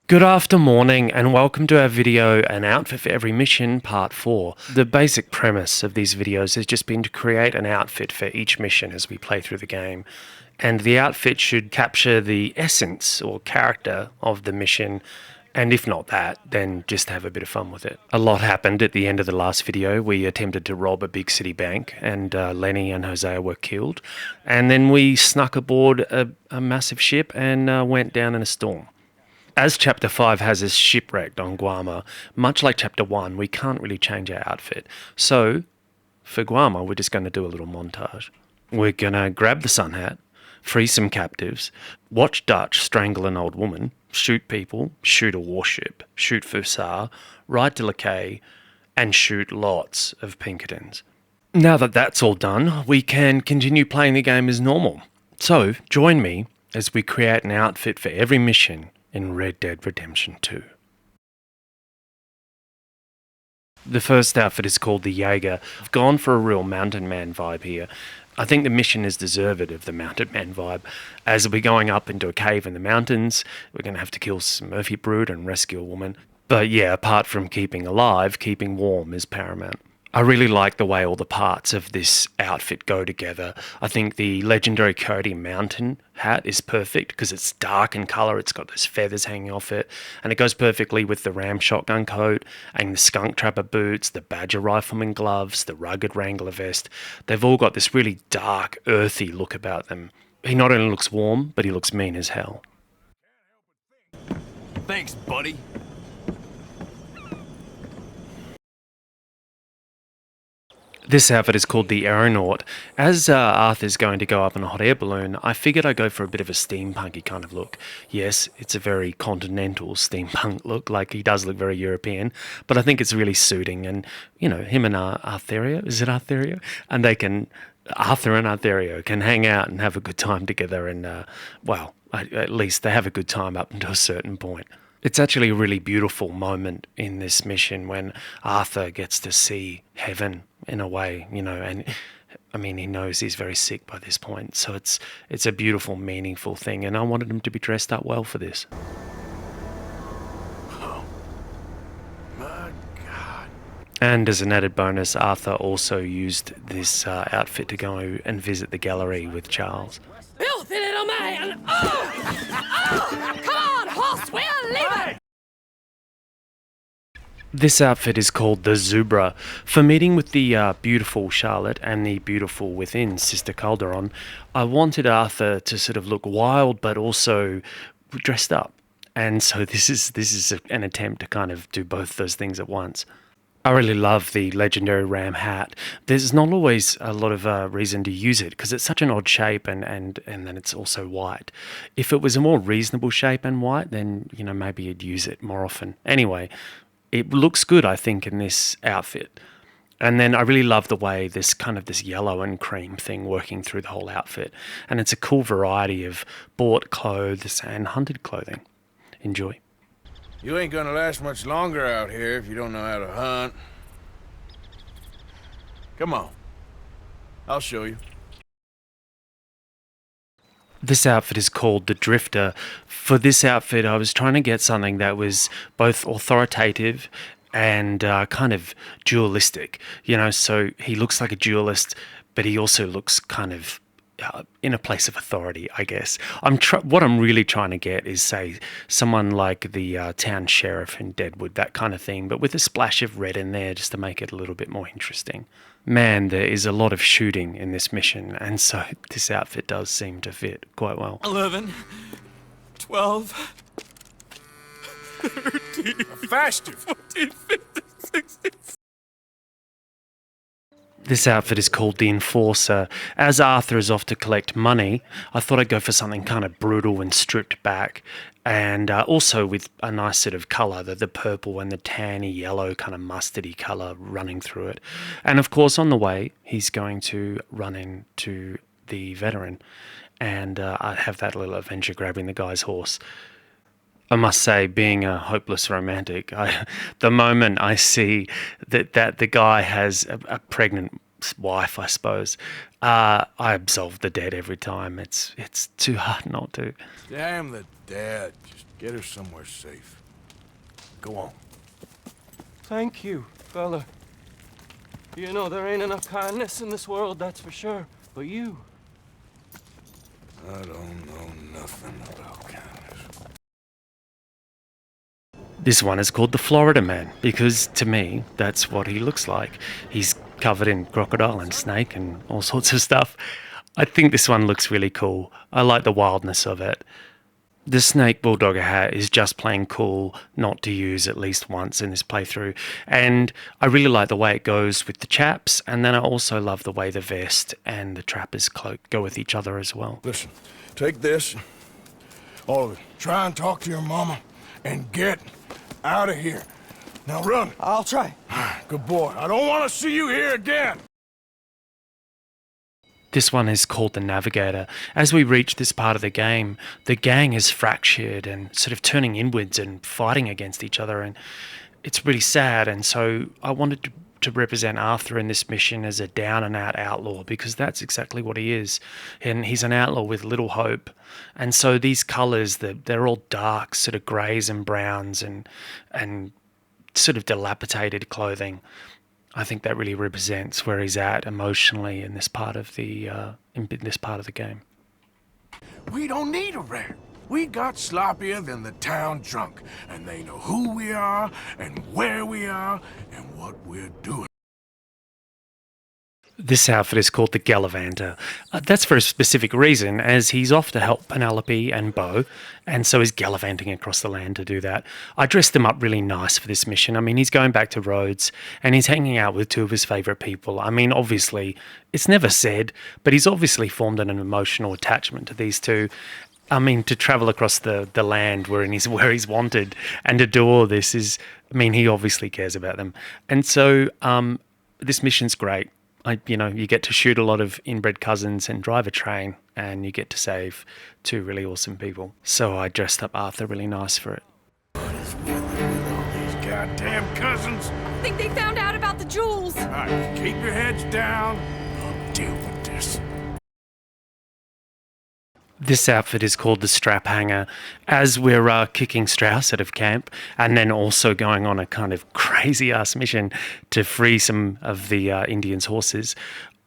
Good after morning and welcome to our video, An Outfit for Every Mission, Part 4. The basic premise of these videos has just been to create an outfit for each mission as we play through the game. And the outfit should capture the essence or character of the mission, and if not that, then just have a bit of fun with it. A lot happened at the end of the last video. We attempted to rob a big city bank, and Lenny and Hosea were killed. And then we snuck aboard a massive ship and went down in a storm. As Chapter 5 has us shipwrecked on Guam, much like Chapter 1, we can't really change our outfit. So, for Guam, we're just going to do a little montage. We're going to grab the sun hat, free some captives, watch Dutch strangle an old woman, shoot people, shoot a warship, shoot Fusar, ride to Lakay, and shoot lots of Pinkertons. Now that that's all done, we can continue playing the game as normal. So, join me as we create an outfit for every mission in Red Dead Redemption 2. The first outfit is called the Jaeger. I've gone for a real mountain man vibe here. I think the mission is deserved of the mountain man vibe. As we're going up into a cave in the mountains, we're going to have to kill some Murphy brood and rescue a woman. But yeah, apart from keeping alive, keeping warm is paramount. I really like the way all the parts of this outfit go together. I think the legendary Cody mountain hat is perfect because it's dark in colour, it's got those feathers hanging off it, and it goes perfectly with the ram shotgun coat and the skunk trapper boots, the badger rifleman gloves, the rugged wrangler vest. They've all got this really dark, earthy look about them. He not only looks warm, but he looks mean as hell. Thanks, buddy. This outfit is called the Aeronaut. As Arthur's going to go up in a hot air balloon, I figured I'd go for a bit of a steampunky kind of look. Yes, it's a very continental steampunk look, like he does look very European, but I think it's really suiting. And, you know, him and Artherio, is it Artherio? And Arthur and Artherio can hang out and have a good time together and, well, at least they have a good time up until a certain point. It's actually a really beautiful moment in this mission when Arthur gets to see heaven in a way, you know, and I mean, he knows he's very sick by this point. So it's a beautiful, meaningful thing. And I wanted him to be dressed up well for this. Oh, my God. And as an added bonus, Arthur also used this outfit to go and visit the gallery with Charles. Filthy little man! Oh! Oh! Come on, horse, we're leaving! This outfit is called the Zubr. For meeting with the beautiful Charlotte and the beautiful within Sister Calderon, I wanted Arthur to sort of look wild but also dressed up. And so this is an attempt to kind of do both those things at once. I really love the legendary ram hat. There's not always a lot of reason to use it because it's such an odd shape and then it's also white. If it was a more reasonable shape and white, then, you know, maybe you'd use it more often. Anyway, it looks good, I think, in this outfit. And then I really love the way this yellow and cream thing working through the whole outfit. And it's a cool variety of bought clothes and hunted clothing. Enjoy. You ain't gonna last much longer out here if you don't know how to hunt. Come on. I'll show you. This outfit is called the Drifter. For this outfit, I was trying to get something that was both authoritative and kind of dualistic. You know, so he looks like a duelist, but he also looks kind of in a place of authority, I guess. What I'm really trying to get is, say, someone like the town sheriff in Deadwood, that kind of thing, but with a splash of red in there just to make it a little bit more interesting. Man, there is a lot of shooting in this mission, and so this outfit does seem to fit quite well. 11, 12, 13, Faster! 14, 15, 16. This outfit is called the Enforcer. As Arthur is off to collect money, I thought I'd go for something kind of brutal and stripped back, and also with a nice sort of colour, the purple and the tanny yellow kind of mustardy colour running through it. And of course, on the way, he's going to run into the veteran, and I have that little adventure grabbing the guy's horse. I must say, being a hopeless romantic, the moment I see that the guy has a pregnant Arthur's wife, I suppose. I absolve the dead every time. It's too hard not to. Damn the dead. Just get her somewhere safe. Go on. Thank you, fella. You know, there ain't enough kindness in this world, that's for sure. But you... I don't know nothing about kindness. This one is called the Florida Man because, to me, that's what he looks like. He's covered in crocodile and snake and all sorts of stuff. I think this one looks really cool. I like the wildness of it. The snake bulldogger hat is just plain cool not to use at least once in this playthrough. And I really like the way it goes with the chaps, and then I also love the way the vest and the trapper's cloak go with each other as well. Listen, take this, all of it. Try and talk to your mama and get out of here. Now run. I'll try. Good boy. I don't want to see you here again. This one is called the Navigator. As we reach this part of the game, the gang is fractured and sort of turning inwards and fighting against each other, and it's really sad. And so I wanted to represent Arthur in this mission as a down-and-out outlaw, because that's exactly what he is. And he's an outlaw with little hope. And so these colours, they're all dark, sort of greys and browns and sort of dilapidated clothing. I think that really represents where he's at emotionally in this part of the game. We don't need a rare. We got sloppier than the town drunk, and they know who we are and where we are and what we're doing. This outfit is called the Gallivanter. That's for a specific reason, as he's off to help Penelope and Beau, and so he's gallivanting across the land to do that. I dressed him up really nice for this mission. I mean, he's going back to Rhodes, and he's hanging out with two of his favourite people. I mean, obviously, it's never said, but he's obviously formed an emotional attachment to these two. I mean, to travel across the land where he's wanted and to do all this is, I mean, he obviously cares about them. And so this mission's great. You get to shoot a lot of inbred cousins and drive a train, and you get to save two really awesome people. So I dressed up Arthur really nice for it. What is with all these goddamn cousins? I think they found out about the jewels. All right, keep your heads down. I'll deal with this. This outfit is called the Straphanger, as we're kicking Strauss out of camp and then also going on a kind of crazy-ass mission to free some of the Indians' horses.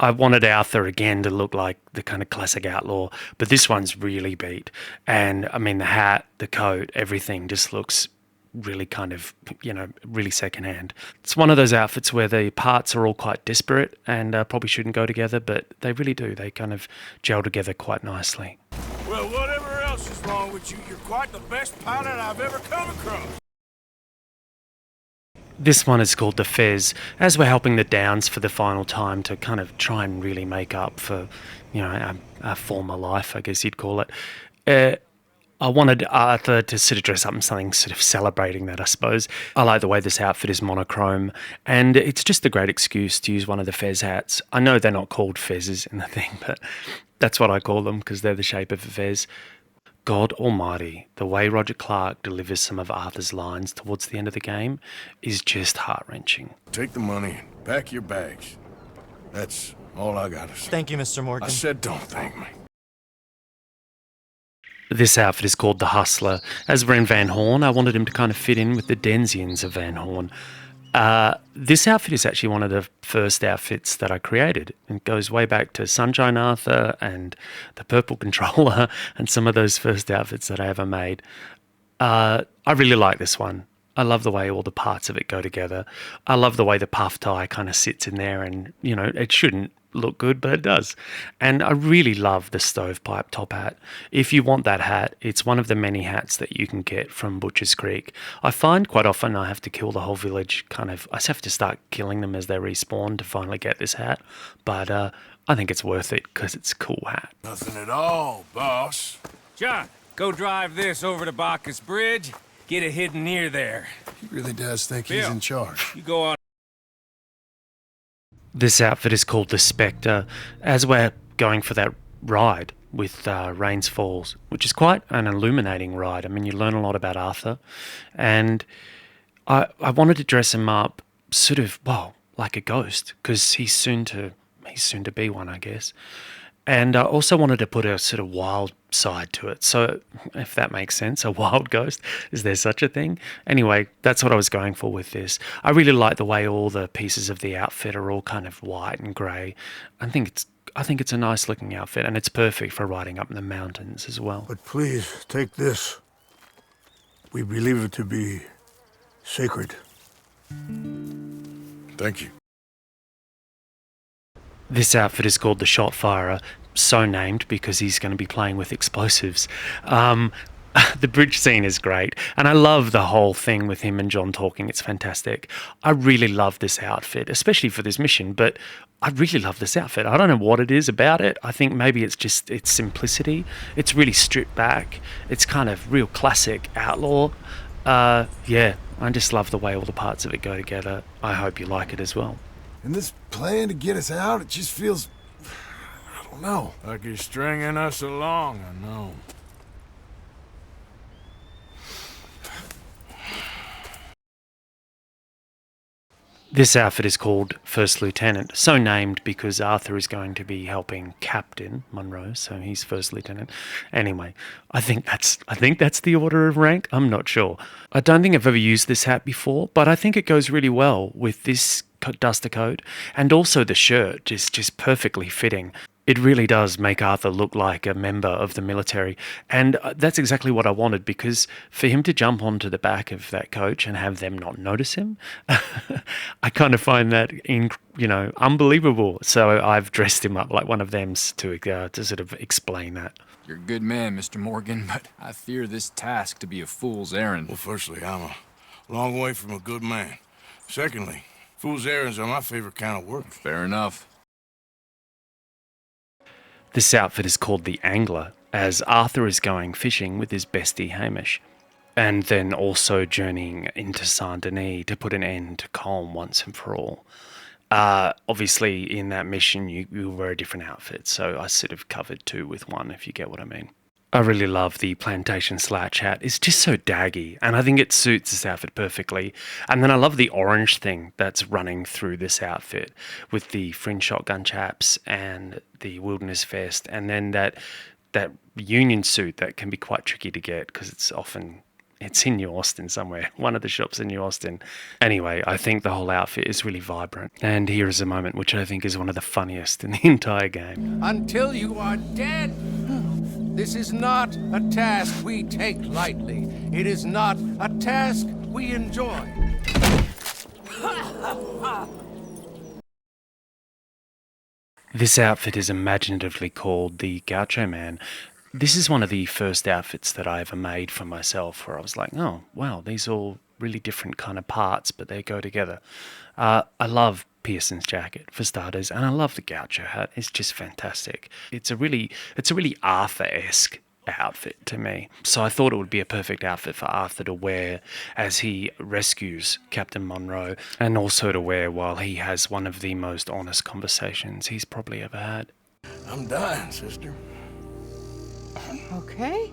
I wanted Arthur again to look like the kind of classic outlaw, but this one's really beat. And, I mean, the hat, the coat, everything just looks really kind of, really secondhand. It's one of those outfits where the parts are all quite disparate and probably shouldn't go together, but they really do. They kind of gel together quite nicely. Well, whatever else is wrong with you, you're quite the best pilot I've ever come across. This one is called the Fez, as we're helping the Downs for the final time to kind of try and really make up for, our former life, I guess you'd call it. I wanted Arthur to sort of dress up in something sort of celebrating that, I suppose. I like the way this outfit is monochrome, and it's just a great excuse to use one of the Fez hats. I know they're not called Fezes in the thing, but that's what I call them because they're the shape of a Fez. God almighty, the way Roger Clark delivers some of Arthur's lines towards the end of the game is just heart-wrenching. Take the money and pack your bags. That's all I gotta say. Thank you, Mr. Morgan. I said don't thank me. This outfit is called the Hustler. As we're in Van Horn, I wanted him to kind of fit in with the Denzians of Van Horn. This outfit is actually one of the first outfits that I created. It goes way back to Sunshine Arthur and the Purple Controller and some of those first outfits that I ever made. I really like this one. I love the way all the parts of it go together. I love the way the puff tie kind of sits in there and, it shouldn't look good, but it does. And I really love the stovepipe top hat. If you want that hat, it's one of the many hats that you can get from Butcher's Creek. I find quite often I have to kill the whole village, I just have to start killing them as they respawn to finally get this hat. But I think it's worth it because it's a cool hat. Nothing at all, boss. John, go drive this over to Bacchus Bridge. Get it hidden near there. He really does think he's Bill, in charge. You go on. This outfit is called the Spectre, as we're going for that ride with Rains Falls, which is quite an illuminating ride. I mean, you learn a lot about Arthur, and I wanted to dress him up sort of, like a ghost, because he's soon to his soon-to-be one, I guess. And I also wanted to put a sort of wild side to it. So, if that makes sense, a wild ghost, is there such a thing? Anyway, that's what I was going for with this. I really like the way all the pieces of the outfit are all kind of white and grey. I think it's a nice looking outfit, and it's perfect for riding up in the mountains as well. But please, take this. We believe it to be sacred. Thank you. This outfit is called the Shotfirer, so named because he's going to be playing with explosives. The bridge scene is great, and I love the whole thing with him and John talking. It's fantastic. I really love this outfit, especially for this mission, but I really love this outfit. I don't know what it is about it. I think maybe it's just its simplicity. It's really stripped back. It's kind of real classic outlaw. Yeah, I just love the way all the parts of it go together. I hope you like it as well. And this plan to get us out, it just feels... I don't know. Like you're stringing us along, I know. This outfit is called First Lieutenant, so named because Arthur is going to be helping Captain Monroe, so he's First Lieutenant. Anyway, I think that's the order of rank. I'm not sure. I don't think I've ever used this hat before, but I think it goes really well with this duster coat, and also the shirt is just perfectly fitting. It really does make Arthur look like a member of the military, and that's exactly what I wanted, because for him to jump onto the back of that coach and have them not notice him, I kind of find that unbelievable. So I've dressed him up like one of them to sort of explain that. You're a good man, Mr. Morgan, but I fear this task to be a fool's errand. Well, firstly, I'm a long way from a good man. Secondly, fool's errands are my favorite kind of work. Fair enough. This outfit is called the Angler, as Arthur is going fishing with his bestie Hamish, and then also journeying into Saint-Denis to put an end to Colm once and for all. Obviously, in that mission, you wear a different outfit, so I sort of covered two with one, if you get what I mean. I really love the plantation slouch hat. It's just so daggy, and I think it suits this outfit perfectly. And then I love the orange thing that's running through this outfit with the fringe shotgun chaps and the wilderness vest, and then that Union suit that can be quite tricky to get because it's in New Austin somewhere, one of the shops in New Austin. Anyway, I think the whole outfit is really vibrant. And here is a moment which I think is one of the funniest in the entire game. Until you are dead. This is not a task we take lightly. It is not a task we enjoy. This outfit is imaginatively called the Gaucho Man. This is one of the first outfits that I ever made for myself, where I was like, oh, wow, these are all really different kind of parts, but they go together. I love Pearson's jacket, for starters, and I love the Gaucho hat. It's just fantastic. It's a really Arthur-esque outfit to me. So I thought it would be a perfect outfit for Arthur to wear as he rescues Captain Monroe, and also to wear while he has one of the most honest conversations he's probably ever had. I'm dying, sister. Okay.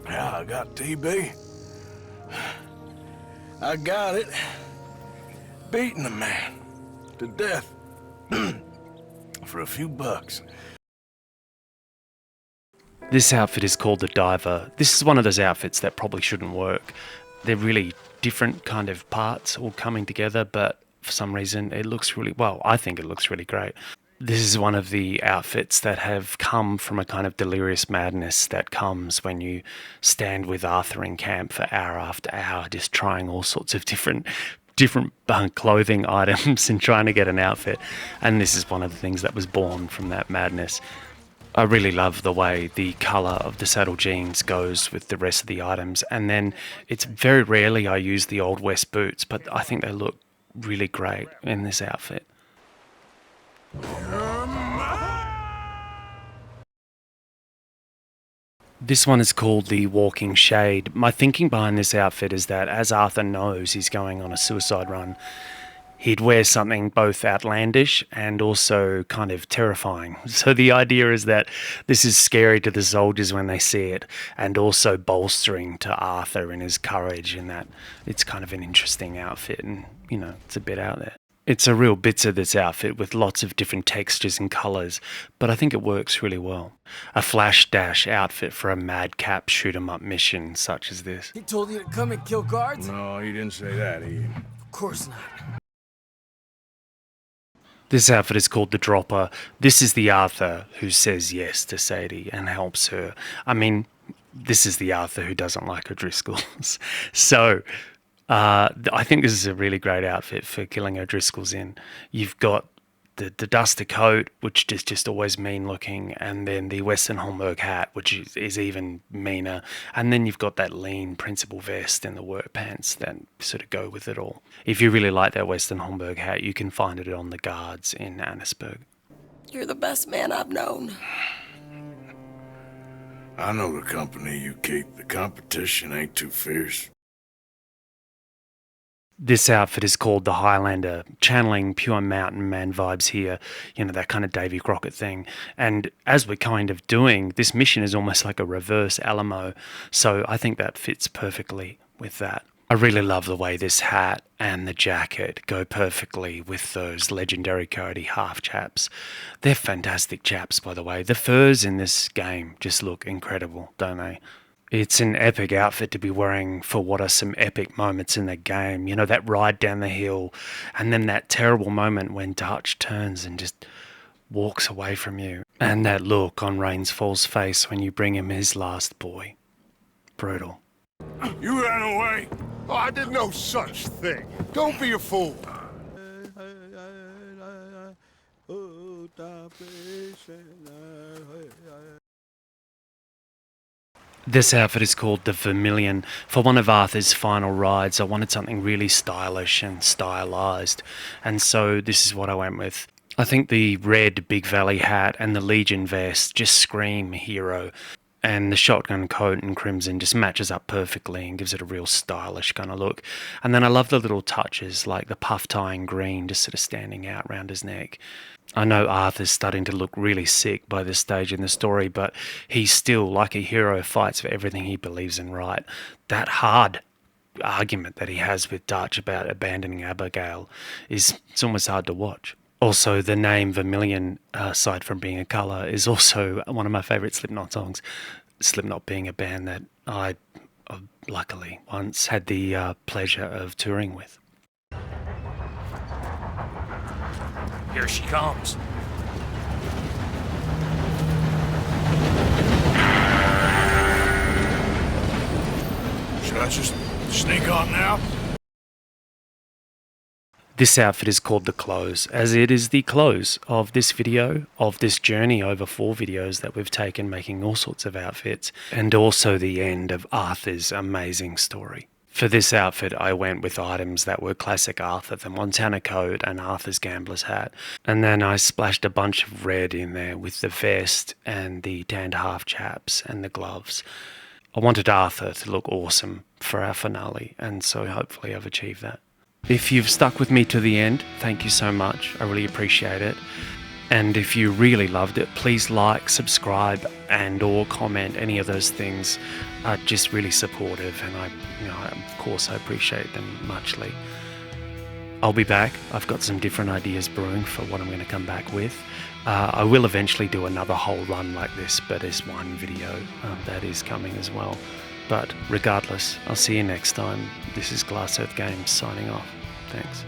Yeah, I got TB. I got it. Beating a man to death for a few bucks. This outfit is called the Diver. This is one of those outfits that probably shouldn't work. They're really different kind of parts all coming together, but for some reason it looks really, well, I think it looks really great. This is one of the outfits that have come from a kind of delirious madness that comes when you stand with Arthur in camp for hour after hour, just trying all sorts of different clothing items and trying to get an outfit. And this is one of the things that was born from that madness. I really love the way the colour of the saddle jeans goes with the rest of the items. And then it's very rarely I use the Old West boots, but I think they look really great in this outfit. This one is called the Walking Shade. My thinking behind this outfit is that as Arthur knows he's going on a suicide run, he'd wear something both outlandish and also kind of terrifying. So the idea is that this is scary to the soldiers when they see it, and also bolstering to Arthur in his courage, in that it's kind of an interesting outfit and, you know, it's a bit out there. It's a real bits of this outfit with lots of different textures and colours, but I think it works really well. A flash dash outfit for a madcap shoot 'em up mission such as this. He told you to come and kill guards? No, he didn't say that, Ian. Of course not. This outfit is called the Dropper. This is the Arthur who says yes to Sadie and helps her. I mean, this is the Arthur who doesn't like O'Driscolls. So, I think this is a really great outfit for killing O'Driscolls in. You've got the duster coat, which is just always mean looking, and then the Western Homburg hat, which is even meaner, and then you've got that lean principal vest and the work pants that sort of go with it all. If you really like that Western Homburg hat, you can find it on the guards in Annisburg. You're the best man I've known. I know the company you keep. The competition ain't too fierce. This outfit is called the Highlander, channeling pure mountain man vibes here, you know, that kind of Davy Crockett thing. And as we're kind of doing, this mission is almost like a reverse Alamo, so I think that fits perfectly with that. I really love the way this hat and the jacket go perfectly with those legendary Coyote half chaps. They're fantastic chaps, by the way. The furs in this game just look incredible, don't they? It's an epic outfit to be wearing for what are some epic moments in the game. You know, that ride down the hill, and then that terrible moment when Dutch turns and just walks away from you. And that look on Rainsfall's face when you bring him his last boy. Brutal. You ran away? Oh, I did no such thing. Don't be a fool. This outfit is called the Vermillion. For one of Arthur's final rides, I wanted something really stylish and stylized, and so this is what I went with. I think the red Big Valley hat and the Legion vest just scream hero, and the shotgun coat and crimson just matches up perfectly and gives it a real stylish kind of look. And then I love the little touches like the puff tie in green just sort of standing out around his neck. I know Arthur's starting to look really sick by this stage in the story, but he still, like a hero, fights for everything he believes in right. That hard argument that he has with Dutch about abandoning Abigail it's almost hard to watch. Also, the name Vermillion, aside from being a colour, is also one of my favourite Slipknot songs. Slipknot being a band that I, luckily, once had the pleasure of touring with. Here she comes. Should I just sneak on now? This outfit is called the Close, as it is the close of this video, of this journey over 4 videos that we've taken making all sorts of outfits, and also the end of Arthur's amazing story. For this outfit, I went with items that were classic Arthur, the Montana coat and Arthur's gambler's hat. And then I splashed a bunch of red in there with the vest and the tanned half chaps and the gloves. I wanted Arthur to look awesome for our finale, and so hopefully I've achieved that. If you've stuck with me to the end, thank you so much. I really appreciate it. And if you really loved it, please like, subscribe, and or comment. Any of those things are just really supportive, and of course I appreciate them muchly. I'll be back. I've got some different ideas brewing for what I'm going to come back with. I will eventually do another whole run like this, but there's one video that is coming as well. But regardless, I'll see you next time. This is Glass Earth Games signing off. Thanks.